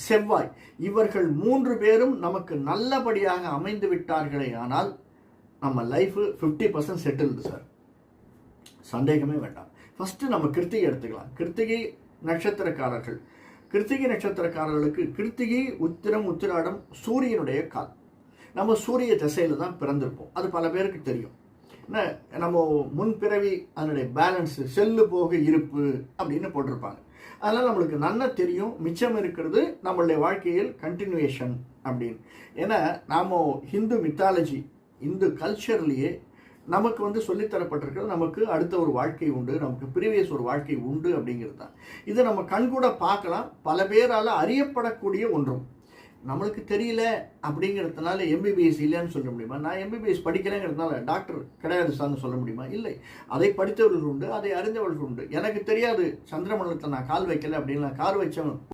செவ்வாய், இவர்கள் 3 பேரும் நமக்கு நல்லபடியாக அமைந்து விட்டார்களே ஆனால் நம்ம லைஃப் 50% செட்டில்டு சார், சந்தேகமே வேண்டாம். ஃபர்ஸ்ட் நம்ம கிருத்திகை எடுத்துக்கலாம். கிருத்திகை நட்சத்திரக்காரர்கள், கிருத்திகை நட்சத்திரக்காரர்களுக்கு கிருத்திகை, உத்திரம், உத்திராடம் சூரியனுடைய கால். நம்ம சூரிய திசையில தான் பிறந்திருப்போம். அது பல பேருக்கு தெரியும். நம்ம முன்பிறவி அதனுடைய பேலன்ஸ் செல்லு போக இருப்பு அப்படின்னு போட்டிருப்பாங்க. அதனால் நம்மளுக்கு நன்னா தெரியும் மிச்சம் இருக்கிறது நம்மளுடைய வாழ்க்கையில் கண்டினியூவேஷன் அப்படின்னு. ஏன்னா நாம் ஹிந்து மித்தாலஜி, இந்து கல்ச்சர்லேயே நமக்கு சொல்லித்தரப்பட்டிருக்கிறது நமக்கு அடுத்த ஒரு வாழ்க்கை உண்டு, நமக்கு ப்ரீவியஸ் ஒரு வாழ்க்கை உண்டு அப்படிங்கிறது தான். இதை நம்ம கண்கூட பார்க்கலாம், பல பேரால் அறியப்படக்கூடிய ஒன்றும். நம்மளுக்கு தெரியல அப்படிங்கிறதுனால எம்பிபிஎஸ் இல்லைன்னு சொல்ல முடியுமா? நான் எம்பிபிஎஸ் படிக்கிறேங்கிறதுனால டாக்டர் கிடையாது சார்னு சொல்ல முடியுமா? இல்லை. அதை படித்தவர்கள் உண்டு, அதை அறிந்தவர்கள் உண்டு. எனக்கு தெரியாது சந்திரமண்டலத்தில் நான் கால் வைக்கல அப்படின்னு, நான் கால் வச்சவன்